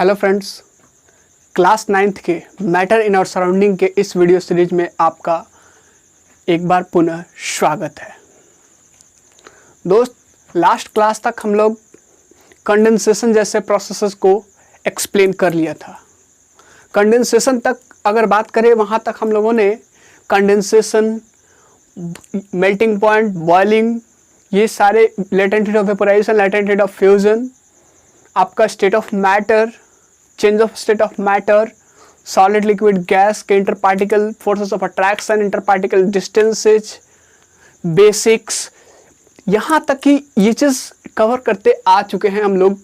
Hello friends, class 9th के matter in our surrounding के इस वीडियो सीरीज में आपका एक बार पुनः स्वागत है। दोस्त, लास्ट क्लास तक हम लोग कंडेंसेशन जैसे प्रोसेसेस को एक्सप्लेन कर लिया था। कंडेंसेशन तक अगर बात करें, वहाँ तक हम लोगों ने कंडेंसेशन, मेल्टिंग पॉइंट, बॉइलिंग, ये सारे latent heat of vaporisation, latent heat of fusion, आपका state of matter, change of state of matter, solid liquid gas के inter particle forces of attraction, inter particle distances, basics, यहाँ तक कि ये चीज़ cover करते आ चुके हैं हम लोग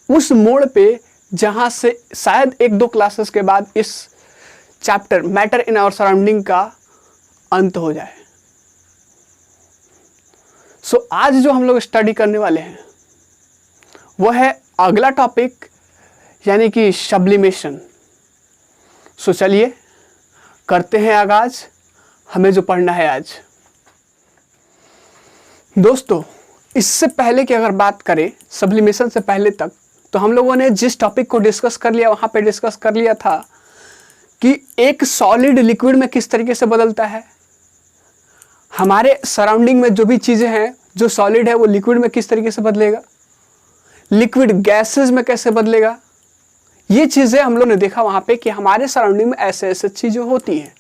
उस मोड़ पे जहाँ से शायद एक दो क्लासेस के बाद इस chapter matter in our surrounding का अंत हो जाए। सो आज जो हम लोग स्टडी करने वाले हैं वो है अगला टॉपिक, यानी कि सब्लिमेशन। सो चलिए करते हैं आगाज हमें जो पढ़ना है आज। दोस्तों, इससे पहले कि अगर बात करें सब्लिमेशन से पहले तक, तो हम लोगों ने जिस टॉपिक को डिस्कस कर लिया वहाँ पे डिस्कस कर लिया था कि एक सॉलिड लिक्विड में किस तरीके से बदलता है। हमारे सराउंडिंग में जो भी चीज़ें हैं, जो सॉलिड है वो लिक्विड में किस तरीके से बदलेगा, लिक्विड गैसेस में कैसे बदलेगा। ये चीज़ें हम लोग ने देखा वहाँ पे कि हमारे सराउंडिंग में ऐसे ऐसे चीज़ें होती हैं,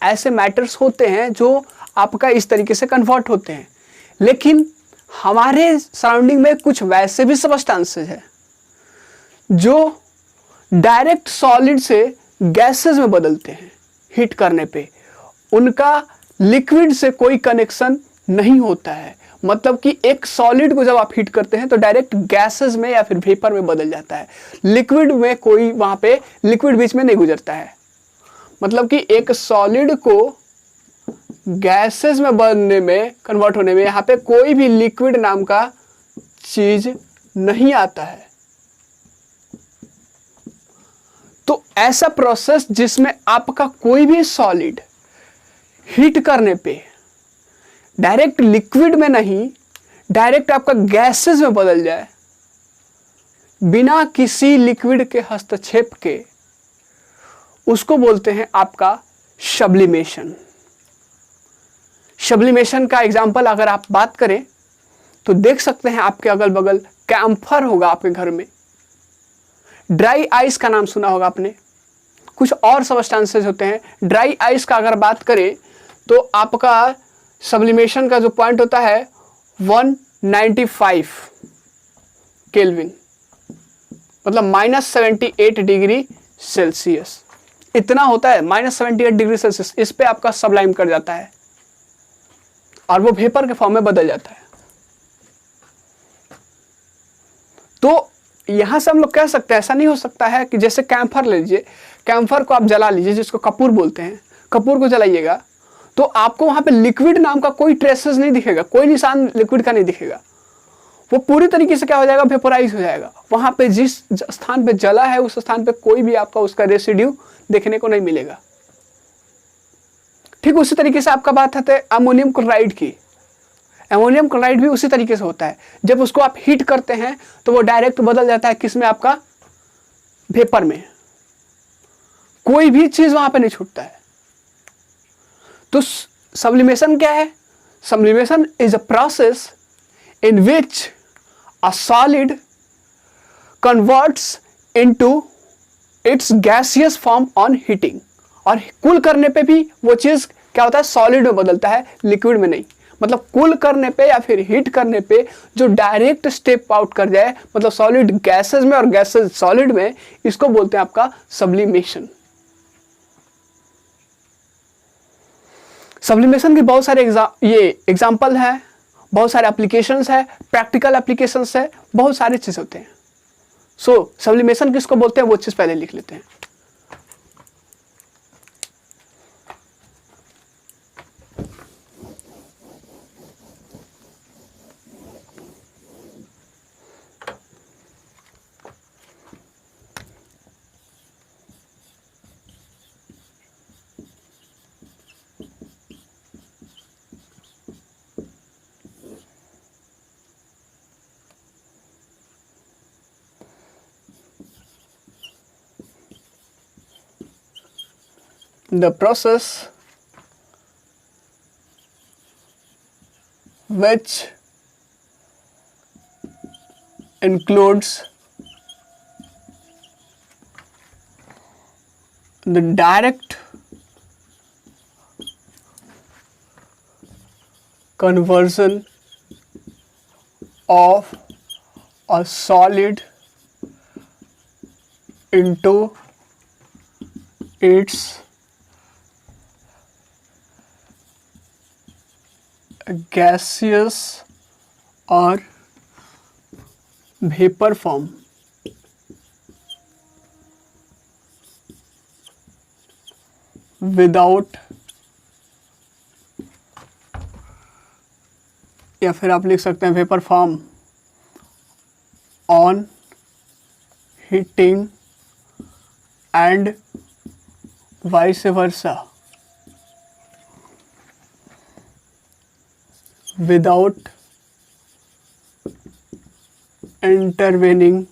ऐसे मैटर्स होते हैं जो आपका इस तरीके से कन्वर्ट होते हैं। लेकिन हमारे सराउंडिंग में कुछ वैसे भी सबस्टेंसेस हैं जो डायरेक्ट सॉलिड से गैसेस में बदलते हैं हीट करने पे। उनका लिक्विड से कोई कनेक्शन नहीं होता है। मतलब कि एक सॉलिड को जब आप हीट करते हैं तो डायरेक्ट गैसेस में या फिर वेपर में बदल जाता है, लिक्विड में कोई वहां पे लिक्विड बीच में नहीं गुजरता है। मतलब कि एक सॉलिड को गैसेस में बनने में, कन्वर्ट होने में यहाँ पे कोई भी लिक्विड नाम का चीज नहीं आता है। तो ऐसा प्रोसेस जिसमें आपका कोई भी सॉलिड हीट करने पे डायरेक्ट लिक्विड में नहीं, डायरेक्ट आपका गैसेस में बदल जाए बिना किसी लिक्विड के हस्तक्षेप के, उसको बोलते हैं आपका सब्लिमेशन। सब्लिमेशन का एग्जांपल अगर आप बात करें तो देख सकते हैं आपके अगल बगल कैम्फर होगा आपके घर में, ड्राई आइस का नाम सुना होगा आपने, कुछ और सबस्टेंसेस होते हैं। ड्राई आइस का अगर बात करें तो आपका सब्लिमेशन का जो पॉइंट होता है 195 केल्विन, मतलब -78 डिग्री सेल्सियस इतना होता है। -78 डिग्री सेल्सियस, इस पे आपका सब्लाइम कर जाता है और वो वेपर के फॉर्म में बदल जाता है। तो यहां से हम लोग कह सकते हैं, ऐसा नहीं हो सकता है कि जैसे कैम्फर ले लीजिए, कैम्फर को आप जला लीजिए, जिसको कपूर बोलते हैं, कपूर को जलाइएगा तो आपको वहां पे लिक्विड नाम का कोई ट्रेसेस नहीं दिखेगा, कोई निशान लिक्विड का नहीं दिखेगा। वो पूरी तरीके से क्या हो जाएगा, वेपोराइज हो जाएगा। वहां पे जिस स्थान पे जला है उस स्थान पे कोई भी आपका उसका रेसिड्यू देखने को नहीं मिलेगा। ठीक उसी तरीके से आपका बात है अमोनियम क्लोराइड की। अमोनियम क्लोराइड भी उसी तरीके से होता है। जब उसको आप हीट करते हैं तो वो डायरेक्ट बदल जाता है किसमें, आपका वेपर में। कोई भी चीज वहां पे नहीं छूटता है। तो सब्लिमेशन क्या है? Sublimation is a process in which a solid converts into its gaseous form on heating। और कूल करने पे भी वो चीज क्या होता है, सॉलिड में बदलता है, लिक्विड में नहीं। मतलब कूल करने पे या फिर हीट करने पे जो डायरेक्ट स्टेप आउट कर जाए, मतलब सॉलिड गैसेस में और गैसेस सॉलिड में, इसको बोलते हैं आपका सब्लिमेशन। सब्लिमेशन के बहुत सारे एग्जाम्पल है, बहुत सारे एप्लीकेशंस है, प्रैक्टिकल एप्लीकेशंस है, बहुत सारे चीज होते हैं। सो सब्लिमेशन किसको बोलते हैं वो चीज पहले लिख लेते हैं। the process which includes the direct conversion of a solid into its gaseous or vapor form without, या फिर आप लिख सकते हैं vapour form on heating and vice versa without intervening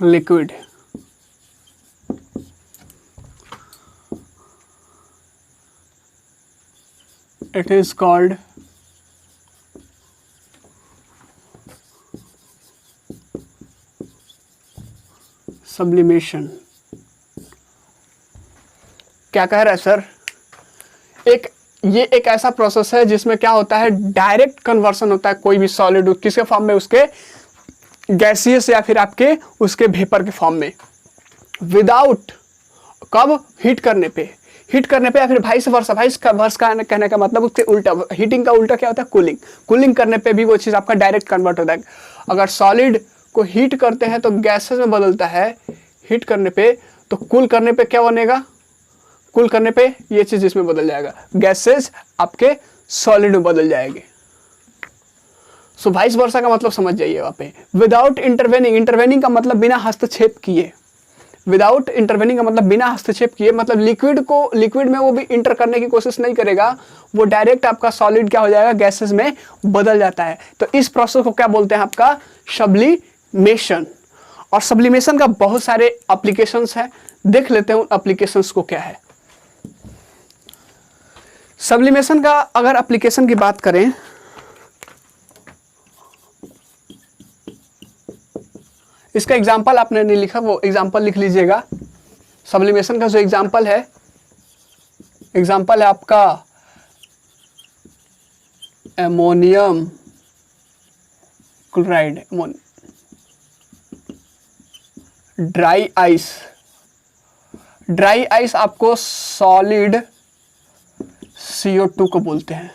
liquid. It is called sublimation। क्या कह रहा है सर? ये एक ऐसा प्रोसेस है जिसमें क्या होता है, डायरेक्ट कन्वर्सन होता है कोई भी सॉलिड किसके फॉर्म में, उसके गैसियस या फिर आपके उसके वेपर के फॉर्म में, विदाउट, कब, हीट करने पे या फिर वाइस वर्सा। वाइस का कहने का मतलब उसके उल्टा, हीटिंग का उल्टा क्या होता है, कूलिंग। कूलिंग करने पे भी वो चीज़ आपका डायरेक्ट कन्वर्ट होता है। अगर सॉलिड को हीट करते हैं तो गैसेस में बदलता है, हीट करने पे, तो कूल करने पे क्या बनेगा, कूल करने पे ये चीज़ इसमें बदल जाएगा, गैसेस आपके सॉलिड में बदल जाएंगे। सो वाइस वर्सा का मतलब समझ जाइए वहाँ पे। विदाउट इंटरवेनिंग, इंटरवेनिंग का मतलब बिना हस्तक्षेप किए, विदाउट इंटरवेनिंग का मतलब बिना हस्तक्षेप किए, मतलब लिक्विड में वो भी इंटर करने की कोशिश नहीं करेगा, वो डायरेक्ट आपका सॉलिड क्या हो जाएगा, गैसेस में बदल जाता है। तो इस प्रोसेस को क्या बोलते हैं, आपका सब्लिमेशन। और सब्लिमेशन का बहुत सारे एप्लीकेशंस हैं, देख लेते हैं उन एप्लीकेशंस को क्या है। सब्लिमेशन का अगर एप्लीकेशन की बात करें, इसका एग्जाम्पल आपने नहीं लिखा, वो एग्जाम्पल लिख लीजिएगा। सब्लिमेशन का जो एग्जाम्पल है आपका ammonium chloride, dry ice. Dry ice आपको सॉलिड CO2 को बोलते हैं।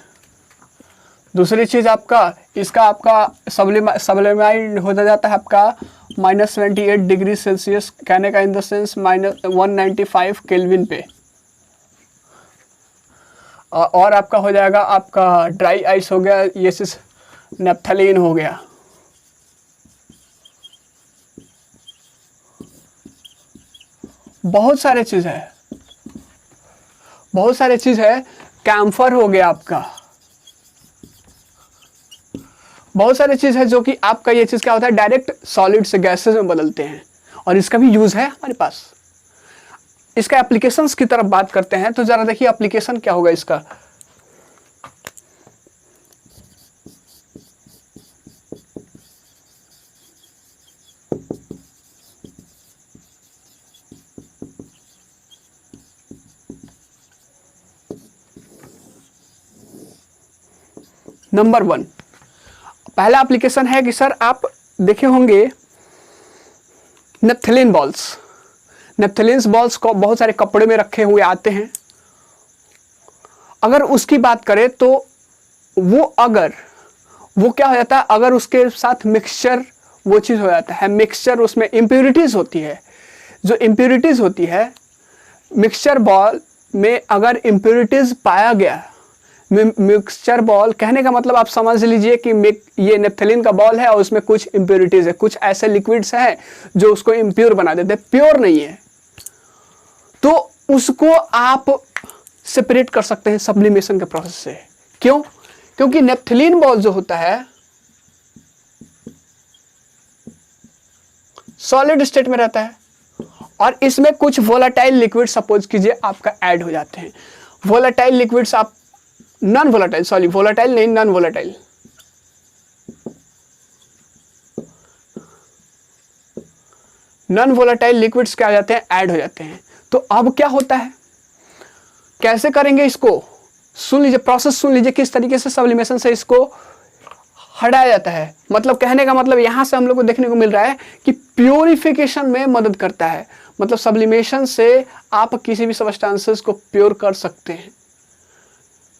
दूसरी चीज आपका सब्लिमाइड हो जाता है आपका -28 डिग्री सेल्सियस, कहने का इन द सेंस -195 केल्विन पे। और आपका हो जाएगा, आपका ड्राई आइस हो गया, ये चीज नेप्थलीन हो गया। बहुत सारे चीज है, कैम्फर हो गया आपका, बहुत सारी चीज है जो कि आपका ये चीज क्या होता है, डायरेक्ट सॉलिड से गैसेस में बदलते हैं, और इसका भी यूज है हमारे पास। इसका एप्लीकेशंस की तरफ बात करते हैं, तो जरा देखिए एप्लीकेशन क्या होगा इसका। नंबर 1 पहला एप्लीकेशन है कि सर आप देखे होंगे नेप्थलीन बॉल्स। नेप्थलीन बॉल्स को बहुत सारे कपड़े में रखे हुए आते हैं। अगर उसकी बात करें तो वो क्या हो जाता है, अगर उसके साथ मिक्सचर वो चीज़ हो जाता है, मिक्सचर उसमें इम्प्योरिटीज़ होती है। जो इम्प्योरिटीज़ होती है मिक्सचर बॉल में, अगर इम्प्योरिटीज़ पाया गया, मिक्सचर बॉल कहने का मतलब आप समझ लीजिए कि ये नेप्थलीन का बॉल है और उसमें कुछ इम्प्योरिटीज है, कुछ ऐसे लिक्विड्स हैं जो उसको इम्प्योर बना देते हैं, प्योर नहीं है, तो उसको आप सेपरेट कर सकते हैं सब्लिमेशन के प्रोसेस से। क्यों? क्योंकि नेप्थलीन बॉल जो होता है सॉलिड स्टेट में रहता है और इसमें कुछ वोलाटाइल लिक्विड सपोज कीजिए आपका ऐड हो जाते हैं। वोलाटाइल लिक्विड्स आप नॉन वोलाटाइल, सॉरी वोलाटाइल नहीं, non volatile, non volatile liquids क्या हो जाते हैं, ऐड हो जाते हैं। तो अब क्या होता है, कैसे करेंगे इसको, सुन लीजिए प्रोसेस, सुन लीजिए किस तरीके से सब्लिमेशन से इसको हटाया जाता है। मतलब कहने का मतलब यहां से हम लोग को देखने को मिल रहा है कि प्योरिफिकेशन में मदद करता है। मतलब सब्लिमेशन से आप किसी भी सब्सटेंसेस को प्योर कर सकते हैं,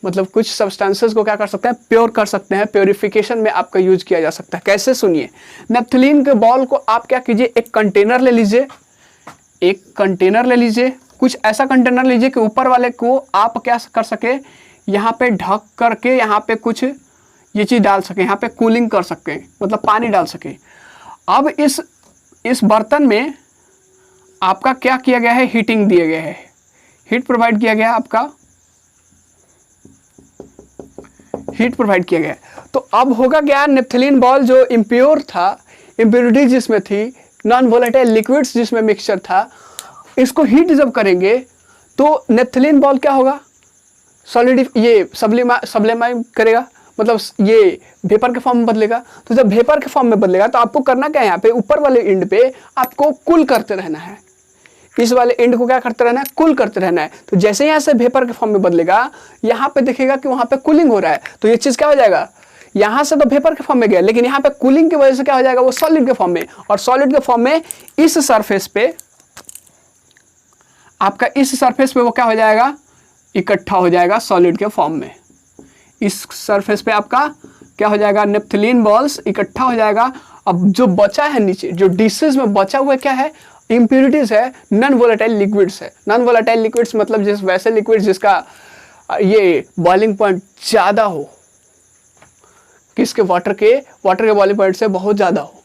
मतलब कुछ सब्सटेंसेस को क्या कर सकते हैं, प्योर कर सकते हैं। प्योरिफिकेशन में आपका यूज किया जा सकता है। कैसे, सुनिए। नेप्थलीन के बॉल को आप क्या कीजिए, एक कंटेनर ले लीजिए, एक कंटेनर ले लीजिए, कुछ ऐसा कंटेनर लीजिए कि ऊपर वाले को आप क्या कर सके, यहाँ पे ढक करके यहाँ पे कुछ ये चीज़ डाल सके, यहाँ पे कूलिंग कर सके, मतलब पानी डाल सके। अब इस बर्तन में आपका क्या किया गया है, हीटिंग दिया गया है, हीट प्रोवाइड किया गया है, आपका हीट प्रोवाइड किया गया। तो अब होगा क्या, नेप्थलीन बॉल जो इम्प्योर था, इम्प्योरिटी जिसमें थी, नॉन वोलेटाइल लिक्विड्स जिसमें मिक्सचर था, इसको हीट जब करेंगे तो नेप्थलीन बॉल क्या होगा, सॉलिड, ये सब्लिमाइम करेगा, मतलब ये वेपर के फॉर्म में बदलेगा। तो जब वेपर के फॉर्म में बदलेगा तो आपको करना क्या है, यहाँ पे ऊपर वाले एंड पे आपको कूल करते रहना है, इस वाले एंड को क्या करते रहना है, कूल करते रहना है। तो जैसे यहाँ से वेपर के फॉर्म में बदलेगा, यहाँ पे दिखेगा कि वहाँ पे कूलिंग हो रहा है, तो ये चीज़ क्या हो जाएगा, यहाँ से तो वेपर के फॉर्म में गया, लेकिन यहाँ पे कूलिंग की वजह से क्या हो जाएगा, वो सॉलिड के फॉर्म में। और सॉलिड के फॉर्म में इस सरफेस पे आपका, इस सरफेस पे वो क्या हो जाएगा, इकट्ठा हो जाएगा सॉलिड के फॉर्म में। इस सरफेस पे आपका क्या हो जाएगा, नेप्थलीन बॉल्स इकट्ठा हो जाएगा। अब जो बचा है नीचे, जो डिशेज में बचा हुआ क्या है, इम्प्योरिटीज है, नॉन वोलेटाइल लिक्विड्स है। नॉन वोलेटाइल लिक्विड्स मतलब जिस वैसे लिक्विड जिसका ये बॉइलिंग पॉइंट ज़्यादा हो, किसके, वाटर के बॉइलिंग पॉइंट से बहुत ज़्यादा हो।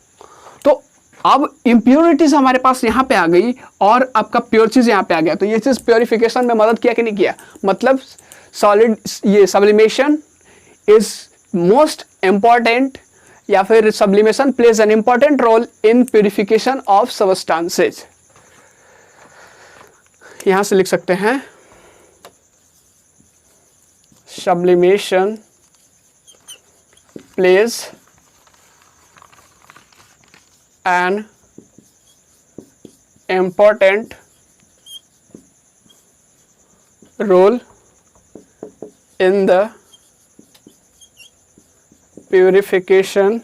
तो अब इम्प्योरिटीज हमारे पास यहाँ पे आ गई और आपका प्योर चीज़ यहाँ पे आ गया। तो ये चीज़ प्योरिफिकेशन में मदद किया कि नहीं किया, मतलब सॉलिड, ये सब्लिमेशन इज मोस्ट इम्पॉर्टेंट, या फिर sublimation plays an important role in purification of substances. यहां से लिख सकते हैं, sublimation plays an important role in the purification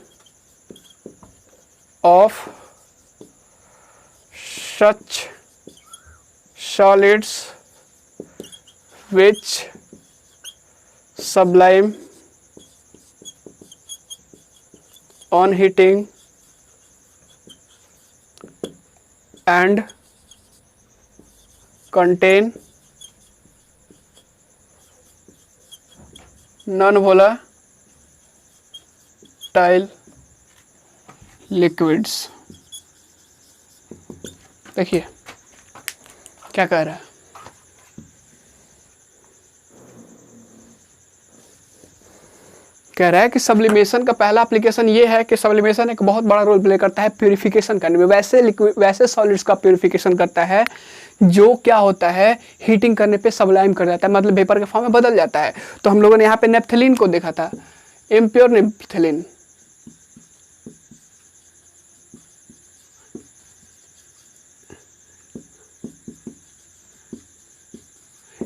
of such solids which sublime on heating and contain non-volatile liquids। देखिए क्या कह रहा है, कह रहा है कि सब्लिमेशन का पहला एप्लीकेशन ये है कि सब्लिमेशन एक बहुत बड़ा रोल प्ले करता है प्यूरिफिकेशन करने में। वैसे लिक्विड, वैसे सॉलिड्स का प्यूरिफिकेशन करता है जो क्या होता है, हीटिंग करने पे सब्लाइम कर जाता है, मतलब वेपर के फॉर्म में बदल जाता है। तो हम लोगों ने यहाँ पे नेप्थलीन को देखा था, impure naphthalene,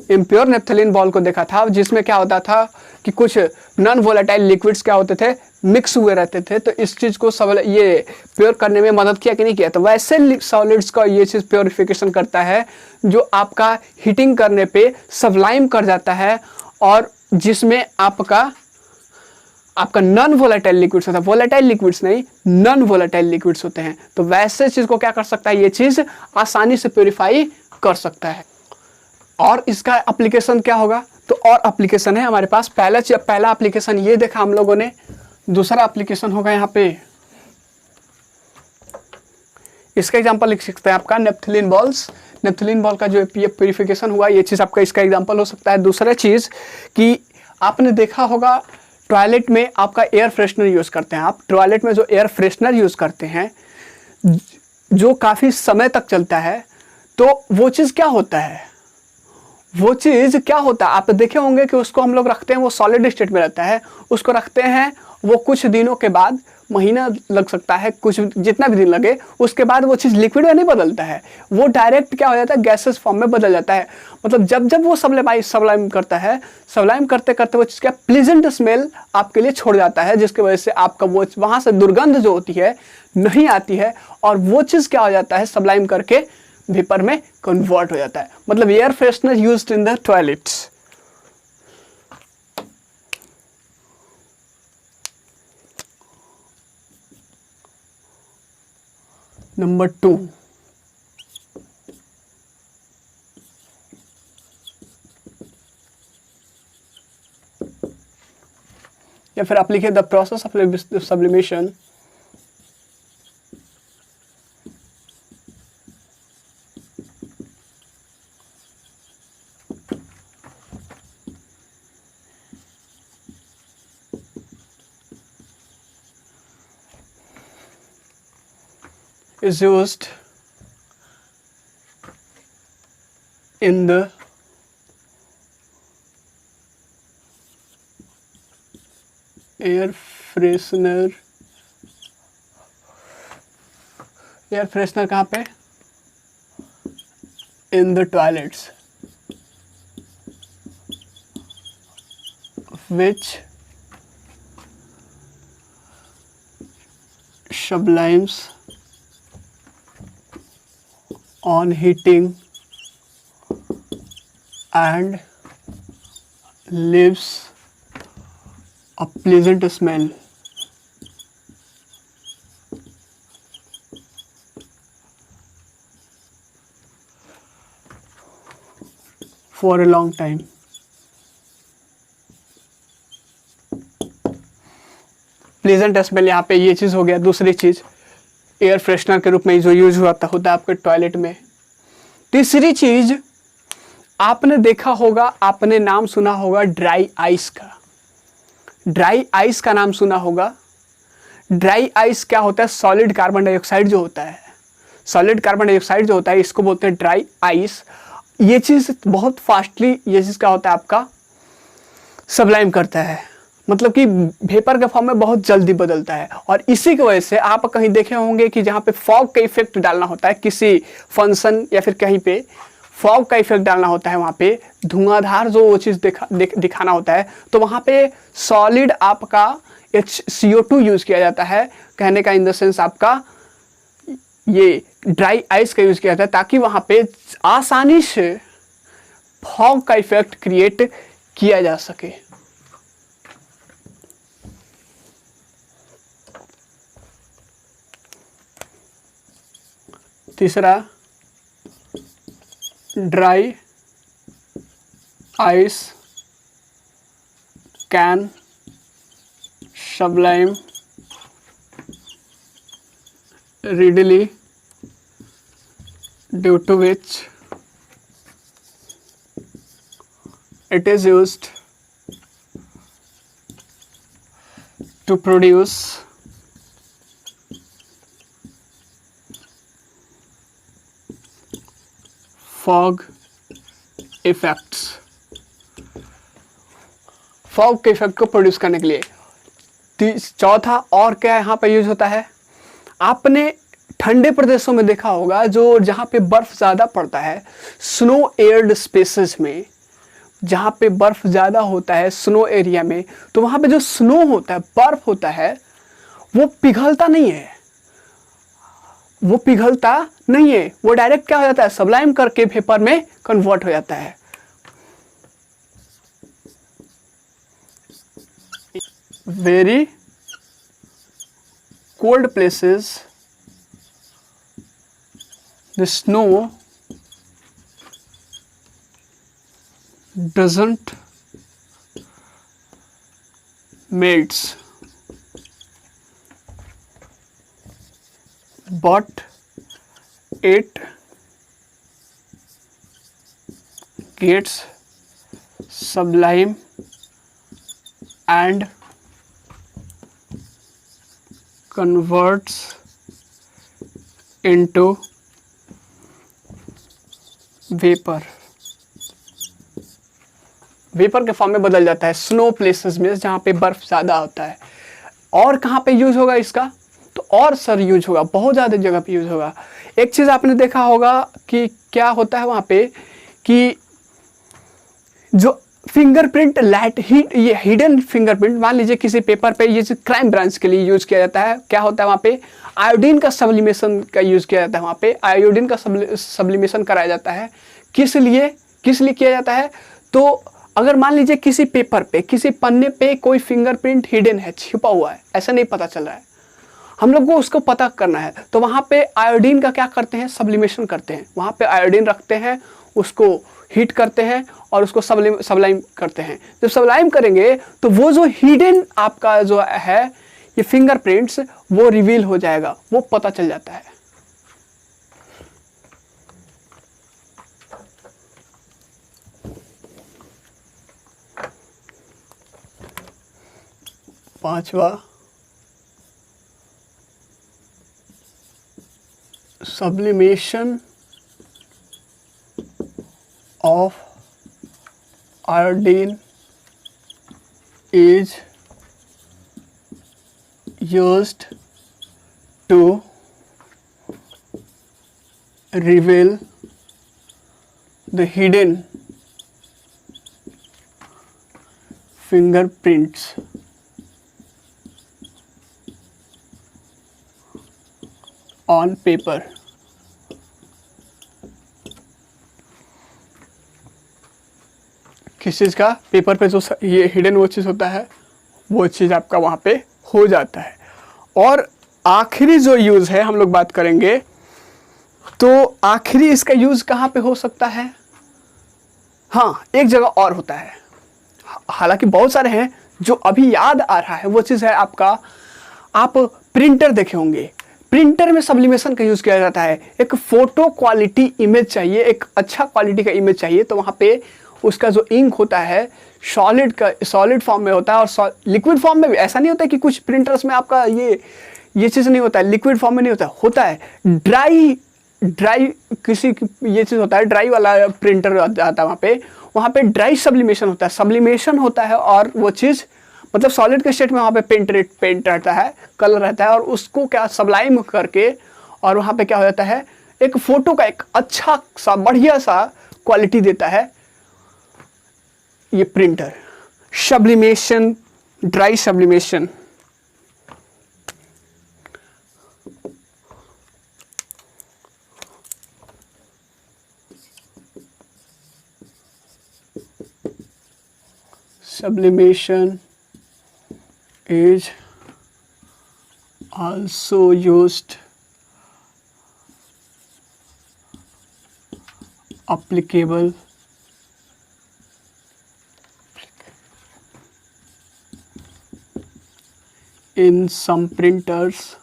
impure naphthalene ball को देखा था, जिसमें क्या होता था कि कुछ नॉन वोलेटाइल लिक्विड्स क्या होते थे, मिक्स हुए रहते थे। तो इस चीज़ को सब ये प्योर करने में मदद किया कि नहीं किया। तो वैसे सॉलिड्स का ये चीज़ प्योरिफिकेशन करता है जो आपका हीटिंग करने पे सब्लाइम कर जाता है, और जिसमें आपका नॉन वोलेटाइल लिक्विड्स होता है, वोलेटाइल लिक्विड्स नहीं, नॉन वोलेटाइल लिक्विड्स होते हैं। तो वैसे चीज़ को क्या कर सकता है, ये चीज़ आसानी से प्योरीफाई कर सकता है। और इसका एप्लीकेशन क्या होगा, तो और एप्लीकेशन है हमारे पास। पहला एप्लीकेशन ये देखा हम लोगों ने, दूसरा एप्लीकेशन होगा यहाँ पे, इसका एग्जांपल लिख सकते हैं आपका नेप्थलीन बॉल्स। नेप्थलीन बॉल का जो प्यूरिफिकेशन हुआ, ये चीज़ आपका इसका एग्जांपल हो सकता है। दूसरा चीज़ कि आपने देखा होगा टॉयलेट में आपका एयर फ्रेशनर यूज़ करते हैं। आप टॉयलेट में जो एयर फ्रेशनर यूज़ करते हैं जो काफ़ी समय तक चलता है, तो वो चीज़ क्या होता है, वो चीज़ क्या होता है, आप देखे होंगे कि उसको हम लोग रखते हैं, वो सॉलिड स्टेट में रहता है, उसको रखते हैं, वो कुछ दिनों के बाद, महीना लग सकता है, कुछ जितना भी दिन लगे, उसके बाद वो चीज़ लिक्विड में नहीं बदलता है, वो डायरेक्ट क्या हो जाता है, गैसेस फॉर्म में बदल जाता है। मतलब जब जब वो सबलाइम करता है, सबलाइम करते करते वो चीज़ क्या प्लीजेंट स्मेल आपके लिए छोड़ जाता है, जिसकी वजह से आपका वो वहाँ से दुर्गंध जो होती है नहीं आती है, और वो चीज़ क्या हो जाता है, सबलाइम करके वेपर में कन्वर्ट हो जाता है। मतलब air freshener used in the toilets. Number 2, या फिर आप लिखिए the process of sublimation is used in the air freshener. Air freshener कहाँ पे, in the toilets, which sublimes on heating and leaves a pleasant smell for a long time। Pleasant smell यहाँ पे ये चीज़ हो गया। दूसरी चीज़ एयर फ्रेशनर के रूप में जो यूज होता है आपके टॉयलेट में। तीसरी चीज़ आपने देखा होगा, आपने नाम सुना होगा ड्राई आइस का। ड्राई आइस का नाम सुना होगा। ड्राई आइस क्या होता है, सॉलिड कार्बन डाइऑक्साइड जो होता है, सॉलिड कार्बन डाइऑक्साइड जो होता है, इसको बोलते हैं ड्राई आइस। ये चीज़ बहुत फास्टली, ये चीज़ क्या होता है आपका सबलाइम करता है, मतलब कि वेपर के फॉर्म में बहुत जल्दी बदलता है। और इसी की वजह से आप कहीं देखे होंगे कि जहाँ पे फॉग का इफेक्ट डालना होता है, किसी फंक्शन या फिर कहीं पे फॉग का इफेक्ट डालना होता है, वहाँ पे धुआंधार जो वो चीज़ दिखाना होता है, तो वहाँ पे सॉलिड आपका CO2 यूज़ किया जाता है। कहने का इन द सेंस आपका ये ड्राई आइस का यूज़ किया जाता है, ताकि वहाँ पे आसानी से फॉग का इफेक्ट क्रिएट किया जा सके। तीसरा, dry ice can sublime readily, due to which it is used to produce fog effects। Fog के इफेक्ट को प्रोड्यूस करने के लिए। चौथा और क्या यहाँ पे यूज होता है, आपने ठंडे प्रदेशों में देखा होगा, जो जहाँ पे बर्फ ज़्यादा पड़ता है, स्नो एयर्ड स्पेसेस में, जहाँ पे बर्फ ज़्यादा होता है स्नो एरिया में, तो वहाँ पे जो स्नो होता है, बर्फ होता है, वो पिघलता नहीं है, वो पिघलता नहीं है, वो डायरेक्ट क्या हो जाता है, सबलाइम करके वेपर में कन्वर्ट हो जाता है। Very cold places, the snow doesn't melts, but it gets sublime and converts into vapour, vapour के फॉर्म में बदल जाता है स्नो प्लेसेस में, जहाँ पे बर्फ ज़्यादा होता है। और कहाँ पे यूज होगा इसका, तो और सर यूज होगा, बहुत ज़्यादा जगह पे यूज होगा। एक चीज़ आपने देखा होगा कि क्या होता है वहाँ पे कि जो फिंगरप्रिंट लाइट ये हिडन फिंगरप्रिंट, मान लीजिए किसी पेपर पे, ये क्राइम ब्रांच के लिए यूज किया जाता है। क्या होता है वहाँ पे, आयोडीन का सब्लिमेशन का यूज किया जाता है। वहाँ पे आयोडीन का सब्लिमेशन कराया जाता है। किस लिए किया जाता है, तो अगर मान लीजिए किसी पेपर पे, किसी पन्ने पे कोई फिंगरप्रिंट हिडन है, छिपा हुआ है, ऐसा नहीं पता चल रहा है, हम लोग को उसको पता करना है, तो वहाँ पे आयोडीन का क्या करते हैं, सब्लिमेशन करते हैं। वहाँ पे आयोडीन रखते हैं, उसको हीट करते हैं और उसको सबलाइम करते हैं। जब सबलाइम करेंगे तो वो जो हिडन आपका जो है ये फिंगरप्रिंट्स, वो रिवील हो जाएगा, वो पता चल जाता है। पांचवा, sublimation of iodine is used to reveal the hidden fingerprints on paper। किस चीज़ का, पेपर पे जो ये हिडन वो चीज़ होता है, वो चीज़ आपका वहाँ पे हो जाता है। और आखिरी जो यूज़ है हम लोग बात करेंगे, तो आखिरी इसका यूज़ कहाँ पे हो सकता है, हाँ एक जगह और होता है, हालांकि बहुत सारे हैं, जो अभी याद आ रहा है वो चीज़ है आपका, आप प्रिंटर देखे होंगे, प्रिंटर में सब्लिमेशन का यूज़ किया जाता है। एक फोटो क्वालिटी इमेज चाहिए, एक अच्छा क्वालिटी का इमेज चाहिए, तो वहाँ पे उसका जो इंक होता है सॉलिड फॉर्म में होता है, और लिक्विड फॉर्म में भी। ऐसा नहीं होता कि कुछ प्रिंटर्स में आपका ये चीज़ नहीं होता है, लिक्विड फॉर्म में नहीं होता है ड्राई किसी ये चीज़ होता है, ड्राई वाला प्रिंटर आता है, वहाँ पे ड्राई सब्लिमेशन होता है, और वो चीज़ मतलब सॉलिड के स्टेट में वहाँ पे पेंट रहता है, कलर रहता है, और उसको क्या सब्लाइम करके, और वहाँ पे क्या हो जाता है, एक फोटो का एक अच्छा सा बढ़िया सा क्वालिटी देता है ये printer. Sublimation, dry sublimation. Sublimation is also used applicable in some printers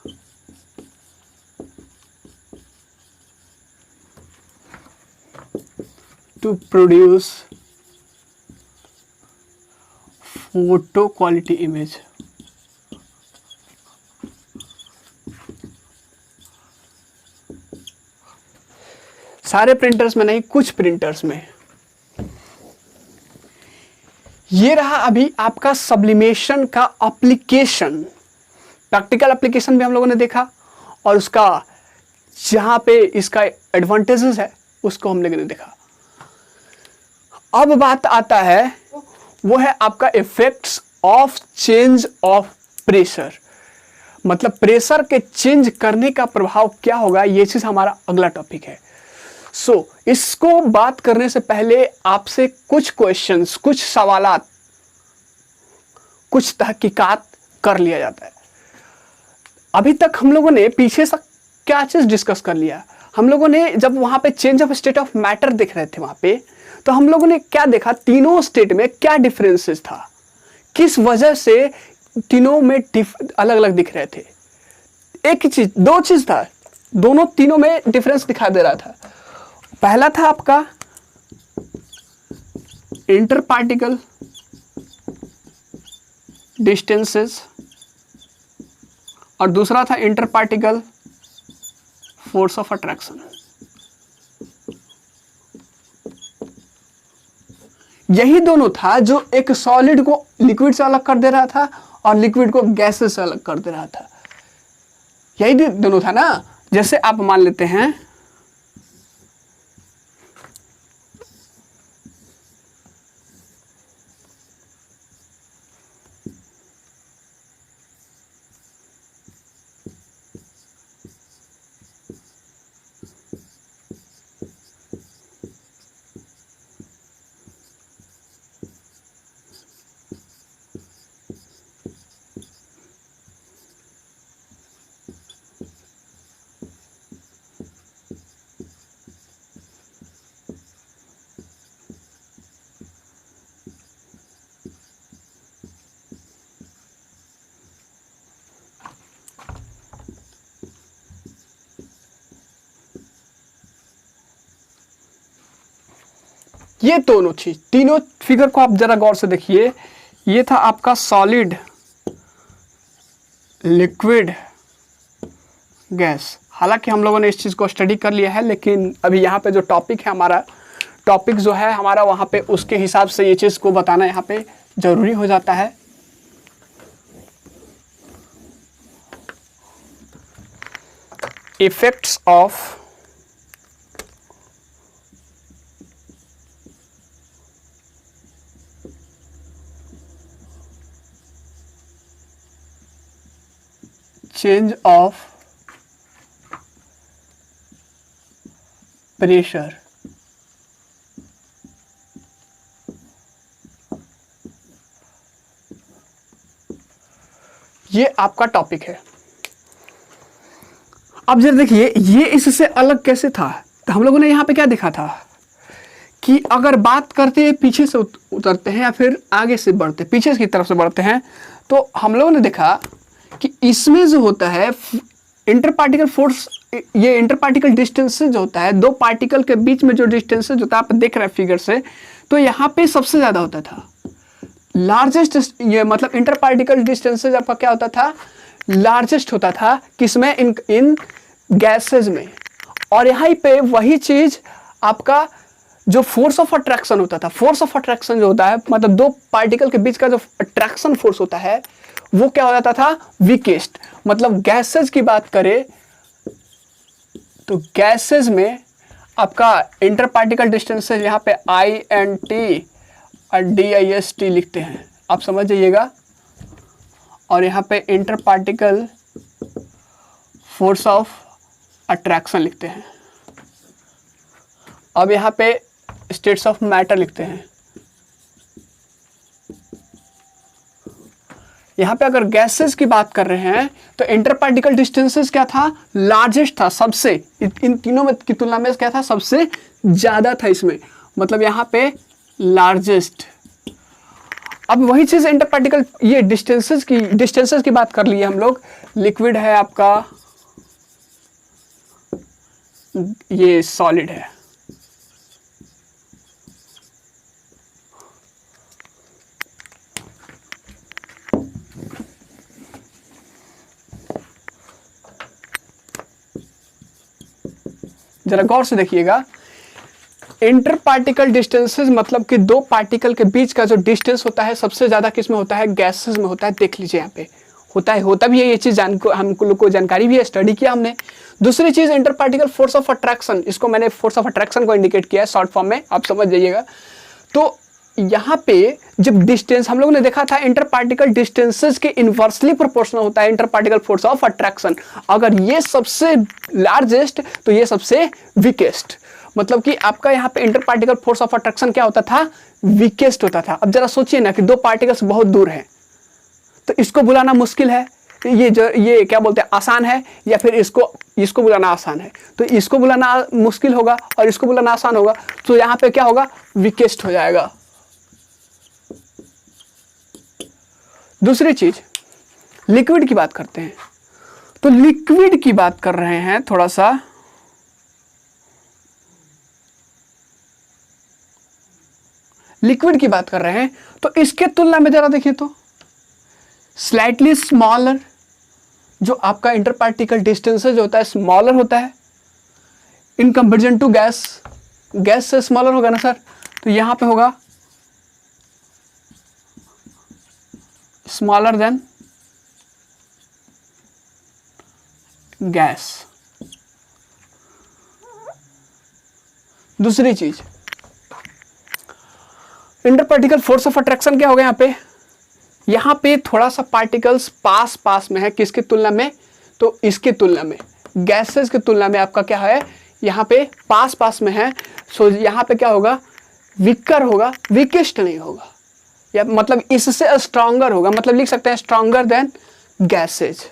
to produce photo quality image. सारे प्रिंटर्स में नहीं, कुछ प्रिंटर्स में। ये रहा अभी आपका सब्लिमेशन का एप्लीकेशन। प्रैक्टिकल एप्लीकेशन भी हम लोगों ने देखा, और उसका जहां पे इसका एडवांटेजेस है उसको हम लोगों ने देखा। अब बात आता है, वो है आपका effects of change of pressure, मतलब प्रेशर के चेंज करने का प्रभाव क्या होगा, ये चीज हमारा अगला टॉपिक है। इसको बात करने से पहले आपसे कुछ क्वेश्चंस, कुछ सवालात, कुछ तहकीकात कर लिया जाता है। अभी तक हम लोगों ने पीछे से क्या चीज डिस्कस कर लिया, हम लोगों ने जब वहां पे change of state of matter देख रहे थे वहां पे, तो हम लोगों ने क्या देखा, तीनों स्टेट में क्या डिफरेंसेस था, किस वजह से तीनों में अलग अलग दिख रहे थे। एक ही चीज, दो चीज था, तीनों में डिफरेंस दिखाई दे रहा था। पहला था आपका इंटर पार्टिकल डिस्टेंसेस, और दूसरा था inter particle force of attraction. यही दोनों था जो एक सॉलिड को लिक्विड से अलग कर दे रहा था और लिक्विड को गैसेस से अलग कर दे रहा था। यही दोनों था ना। जैसे आप मान लेते हैं ये दोनों चीज, तीनों फिगर को आप जरा गौर से देखिए। ये था आपका सॉलिड, लिक्विड, गैस। हालांकि हम लोगों ने इस चीज को स्टडी कर लिया है, लेकिन अभी यहाँ पे जो टॉपिक है हमारा, टॉपिक जो है हमारा, वहाँ पे उसके हिसाब से ये चीज को बताना यहाँ पे जरूरी हो जाता है। Effects of change of pressure. ये आपका टॉपिक है। अब जरा देखिए ये इससे अलग कैसे था। तो हम लोगों ने यहां पे क्या देखा था कि अगर बात करते हैं पीछे से उतरते हैं या फिर आगे से बढ़ते, पीछे की तरफ से बढ़ते हैं, तो हम लोगों ने देखा कि इसमें जो होता है इंटर पार्टिकल फोर्स, ये इंटर पार्टिकल डिस्टेंस जो होता है, दो पार्टिकल के बीच में जो डिस्टेंस जो था आप देख रहे हैं फिगर से, तो यहाँ पे सबसे ज्यादा होता था लार्जेस्ट। ये मतलब इंटर पार्टिकल डिस्टेंस आपका क्या होता था, लार्जेस्ट होता था किसमें, इन गैसेज में। और यहाँ पे वही चीज आपका जो फोर्स ऑफ अट्रैक्शन होता था, फोर्स ऑफ अट्रैक्शन जो होता है मतलब दो पार्टिकल के बीच का जो अट्रैक्शन फोर्स होता है वो क्या हो जाता था, वीकेस्ट। मतलब गैसेज की बात करें तो गैसेज में आपका इंटर पार्टिकल डिस्टेंस यहाँ पे INT और DIST लिखते हैं, आप समझ जाइएगा। और यहाँ पे inter particle force of attraction लिखते हैं। अब यहाँ पे स्टेट्स ऑफ मैटर लिखते हैं। यहाँ पे अगर गैसेस की बात कर रहे हैं तो इंटर पार्टिकल डिस्टेंसेस क्या था, लार्जेस्ट था सबसे, इन तीनों में की तुलना में क्या था, सबसे ज्यादा था इसमें, मतलब यहाँ पे लार्जेस्ट। अब वही चीज इंटर पार्टिकल, ये डिस्टेंसेस की बात कर लिए हम लोग। लिक्विड है आपका, ये सॉलिड है। जरा गौर से देखिएगा, इंटर पार्टिकल डिस्टेंसेस मतलब कि दो पार्टिकल के बीच का जो डिस्टेंस होता है सबसे ज्यादा किसमें होता है, गैसेस में होता है। देख लीजिए यहाँ पे होता भी है, ये चीज हमको लोग को जानकारी भी है, स्टडी किया हमने। दूसरी चीज inter particle force of attraction, इसको मैंने फोर्स ऑफ अट्रैक्शन को इंडिकेट किया है शॉर्ट फॉर्म में, आप समझ जाइएगा। तो यहाँ पे जब डिस्टेंस हम लोगों ने देखा था, इंटर पार्टिकल डिस्टेंसेस के इनवर्सली प्रोपोर्शनल होता है inter particle force of attraction. अगर ये सबसे लार्जेस्ट तो ये सबसे वीकेस्ट, मतलब कि आपका यहाँ पे inter particle force of attraction क्या होता था, वीकेस्ट होता था। अब जरा सोचिए ना कि दो पार्टिकल्स बहुत दूर हैं, तो इसको बुलाना मुश्किल है, ये क्या बोलते हैं, आसान है, या फिर इसको बुलाना आसान है। तो इसको बुलाना मुश्किल होगा और इसको बुलाना आसान होगा, तो यहाँ पे क्या होगा, वीकेस्ट हो जाएगा। दूसरी चीज लिक्विड की बात करते हैं, तो लिक्विड की बात कर रहे हैं थोड़ा सा, लिक्विड की बात कर रहे हैं तो इसके तुलना में जरा देखिए तो स्लाइटली स्मॉलर, जो आपका इंटर पार्टिकल डिस्टेंस जो होता है स्मॉलर होता है in comparison to gas. Gas से स्मॉलर होगा ना सर, तो यहां पे होगा स्मॉलर देन गैस। दूसरी चीज, inter particle force of attraction क्या होगा यहाँ पे थोड़ा सा पार्टिकल्स पास पास में है, किसकी तुलना में, तो इसकी तुलना में, गैसेस की तुलना में आपका क्या है, यहाँ पे पास पास में है। सो यहाँ पे क्या होगा, वीकर होगा, वीकेस्ट नहीं होगा, या मतलब इससे स्ट्रॉन्गर होगा, मतलब लिख सकते हैं स्ट्रॉन्गर देन गैसेज।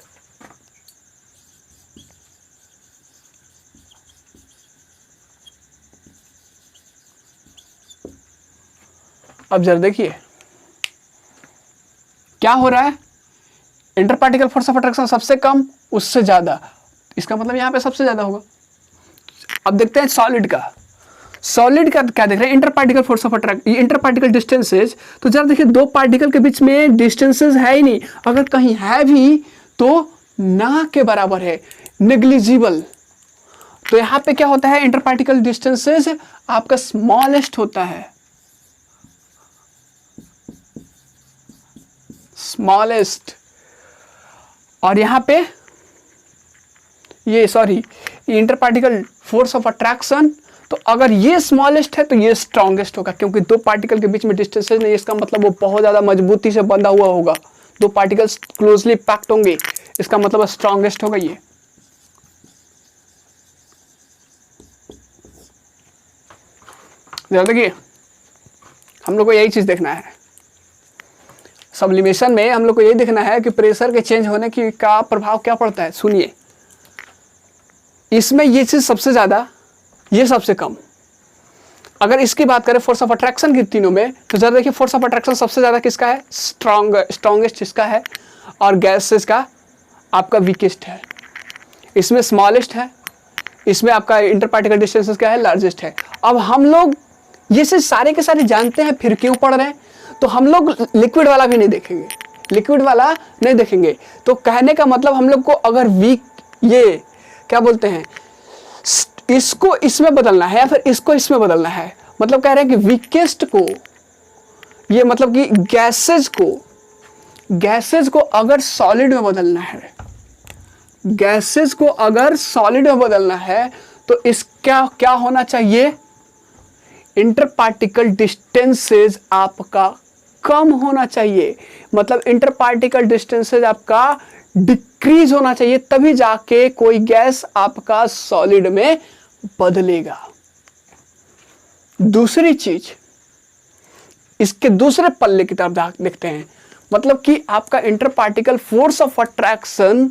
अब जरा देखिए क्या हो रहा है, inter particle force of attraction सबसे कम, उससे ज्यादा, इसका मतलब यहां पे सबसे ज्यादा होगा। अब देखते हैं सॉलिड का। सॉलिड का क्या देख रहे हैं, inter particle force of attraction, inter particle distances. तो जरा देखिए दो पार्टिकल के बीच में डिस्टेंसेज है ही नहीं, अगर कहीं है भी तो ना के बराबर है, नेग्लिजिबल। तो यहां पे क्या होता है, इंटर पार्टिकल डिस्टेंसेज आपका स्मॉलेस्ट होता है, स्मॉलेस्ट। और यहां पे ये sorry inter particle force of attraction, तो अगर ये स्मॉलेस्ट है तो ये स्ट्रॉन्गेस्ट होगा, क्योंकि दो पार्टिकल के बीच में डिस्टेंसेज नहीं, इसका मतलब वो बहुत ज्यादा मजबूती से बंधा हुआ होगा, दो पार्टिकल्स क्लोजली पैक्ड होंगे, इसका मतलब स्ट्रॉन्गेस्ट होगा ये। देखिए हम लोग को यही चीज देखना है, सब्लिमेशन में हम लोग को यही देखना है कि प्रेशर के चेंज होने की का प्रभाव क्या पड़ता है। सुनिए, इसमें ये चीज सबसे ज्यादा, ये सबसे कम। अगर इसकी बात करें फोर्स ऑफ अट्रैक्शन की तीनों में, तो जरा देखिए फोर्स ऑफ अट्रैक्शन सबसे ज्यादा किसका है, स्ट्रॉन्गेस्ट इसका है, और गैसेस का आपका वीकेस्ट है, इसमें स्मॉलेस्ट है, इसमें आपका इंटर पार्टिकल डिस्टेंसेस क्या है, लार्जेस्ट है। अब हम लोग ये चीज सारे के सारे जानते हैं, फिर क्यों पढ़ रहे हैं, तो हम लोग लिक्विड वाला भी नहीं देखेंगे, लिक्विड वाला नहीं देखेंगे। तो कहने का मतलब हम लोग को अगर वीक, ये क्या बोलते हैं, इसको इसमें बदलना है या फिर इसको इसमें बदलना है, मतलब कह रहे हैं कि वीकेस्ट को, ये मतलब कि गैसेज को अगर सॉलिड में बदलना है, गैसेज को अगर सॉलिड में बदलना है, तो इसका क्या होना चाहिए, इंटर पार्टिकल डिस्टेंसेज आपका कम होना चाहिए, मतलब इंटर पार्टिकल डिस्टेंसेज आपका डिक्रीज होना चाहिए, तभी जाके कोई गैस आपका सॉलिड में बदलेगा। दूसरी चीज, इसके दूसरे पल्ले की तरफ देखते हैं, मतलब कि आपका inter particle force of attraction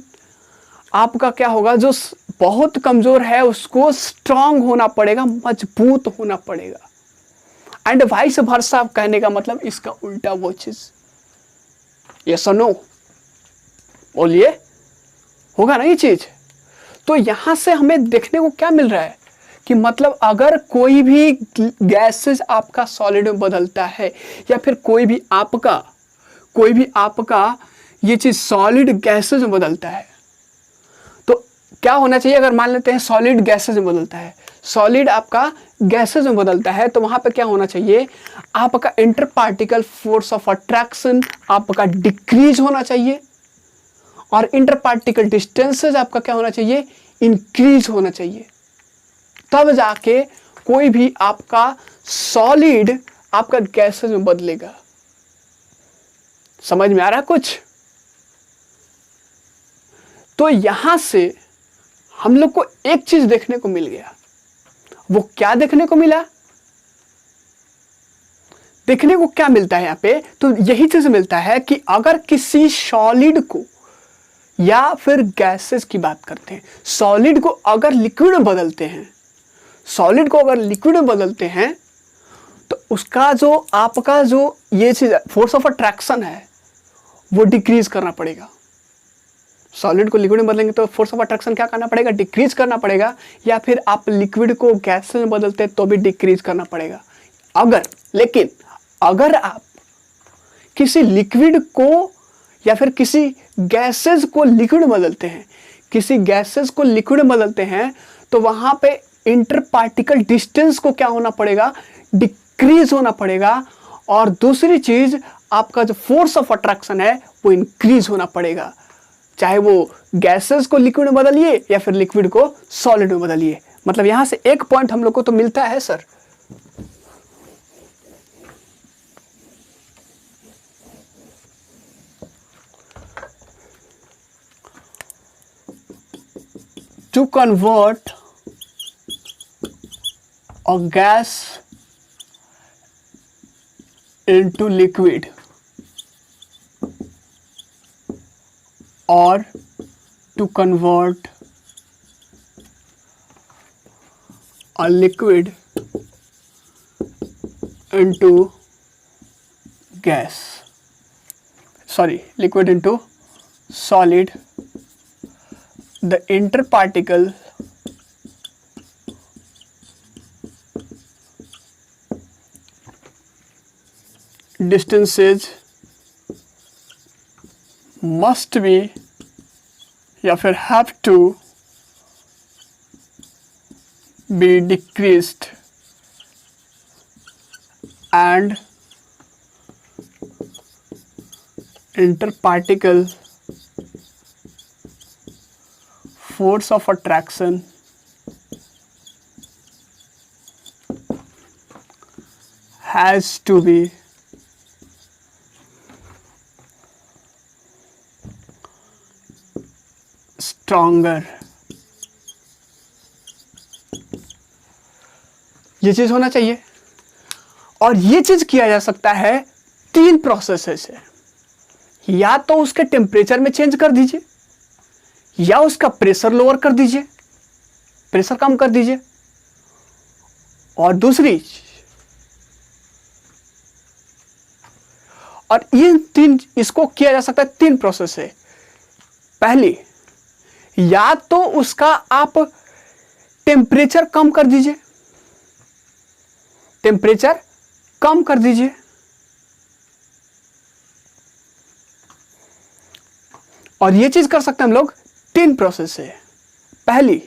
आपका क्या होगा, जो बहुत कमजोर है उसको स्ट्रांग होना पड़ेगा, मजबूत होना पड़ेगा। एंड वाइस वर्सा, कहने का मतलब इसका उल्टा वो चीज। यस और नो बोलिए, होगा ना ये चीज। तो यहां से हमें देखने को क्या मिल रहा है कि मतलब अगर कोई भी गैसेज आपका सॉलिड में बदलता है, या फिर कोई भी आपका ये चीज सॉलिड गैसेज में बदलता है, तो क्या होना चाहिए, अगर मान लेते हैं सॉलिड गैसेज में बदलता है, सॉलिड आपका गैसेज में बदलता है, तो वहां पे क्या होना चाहिए, आपका inter particle force of attraction आपका डिक्रीज होना चाहिए, और इंटर पार्टिकल डिस्टेंसेज आपका क्या होना चाहिए, इंक्रीज होना चाहिए, तब जाके कोई भी आपका सॉलिड आपका गैसेज में बदलेगा। समझ में आ रहा है कुछ। तो यहां से हम लोग को एक चीज देखने को मिल गया, वो क्या देखने को मिला, देखने को क्या मिलता है यहां पे, तो यही चीज मिलता है कि अगर किसी सॉलिड को, या फिर गैसेस की बात करते हैं, सॉलिड को अगर लिक्विड में बदलते हैं, सॉलिड को अगर लिक्विड में बदलते हैं, तो उसका जो आपका जो ये चीज फोर्स ऑफ अट्रैक्शन है वो डिक्रीज करना पड़ेगा। सॉलिड को लिक्विड में बदलेंगे तो फोर्स ऑफ अट्रैक्शन क्या करना पड़ेगा, डिक्रीज करना पड़ेगा, या फिर आप लिक्विड को गैस में बदलते हैं तो भी डिक्रीज करना पड़ेगा। लेकिन अगर आप किसी लिक्विड को या फिर किसी गैसेस को लिक्विड में बदलते हैं, किसी गैसेस को लिक्विड में बदलते हैं, तो वहां पे इंटर पार्टिकल डिस्टेंस को क्या होना पड़ेगा, डिक्रीज होना पड़ेगा। और दूसरी चीज, आपका जो फोर्स ऑफ अट्रैक्शन है वो इंक्रीज होना पड़ेगा, चाहे वो गैसेस को लिक्विड में बदलिए या फिर लिक्विड को सॉलिड में बदलिए। मतलब यहां से एक पॉइंट हम लोग को तो मिलता है sir. To convert a gas into liquid or to convert a liquid into gas, liquid into solid, the interparticle distances must be या फिर have to be decreased and interparticle force of attraction has to be stronger. ये चीज होना चाहिए। और ये चीज किया जा सकता है 3 प्रोसेस से, या तो उसके टेम्परेचर में चेंज कर दीजिए, या उसका प्रेशर लोअर कर दीजिए, प्रेशर कम कर दीजिए, और दूसरी, और ये 3 इसको किया जा सकता है 3 प्रोसेस से। पहली, या तो उसका आप टेम्परेचर कम कर दीजिए, टेम्परेचर कम कर दीजिए, और ये चीज कर सकते हैं हम लोग 3 प्रोसेस से। पहली,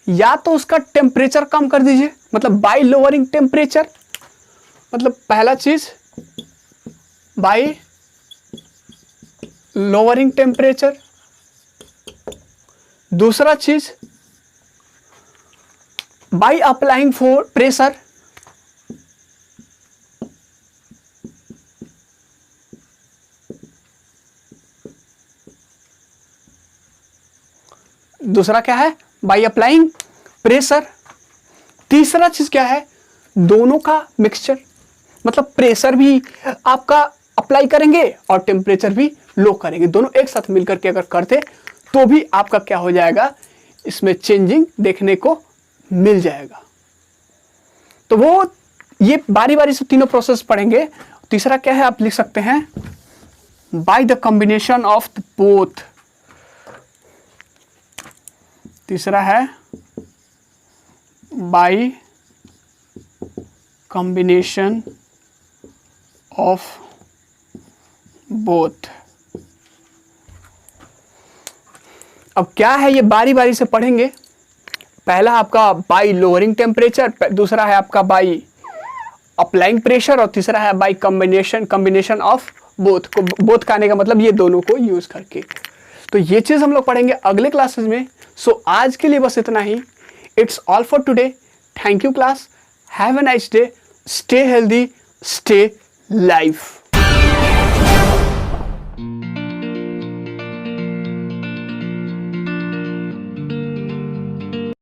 या तो उसका टेम्परेचर कम कर दीजिए, मतलब बाय लोअरिंग टेम्परेचर, मतलब पहला चीज बाय लोअरिंग टेम्परेचर। दूसरा चीज बाय अप्लाइंग फॉर प्रेशर। दूसरा क्या है? By applying pressure. तीसरा चीज क्या है? दोनों का मिक्सचर, मतलब प्रेशर भी आपका अप्लाई करेंगे और टेम्परेचर भी लो करेंगे, दोनों एक साथ मिलकर के अगर करते तो भी आपका क्या हो जाएगा, इसमें चेंजिंग देखने को मिल जाएगा। तो वो ये बारी बारी से तीनों प्रोसेस पढ़ेंगे। तीसरा क्या है, आप लिख सकते हैं by the combination of the both. तीसरा है बाय कॉम्बिनेशन ऑफ बोथ। अब क्या है, ये बारी बारी से पढ़ेंगे। पहला आपका बाय लोअरिंग टेम्परेचर, दूसरा है आपका बाय अप्लाइंग प्रेशर, और तीसरा है बाय कॉम्बिनेशन ऑफ बोथ। को बोथ का आने का मतलब ये दोनों को यूज करके। तो ये चीज हम लोग पढ़ेंगे अगले क्लासेस में। सो आज के लिए बस इतना ही। It's all for today. Thank you class. Have a nice day. Stay healthy, stay life.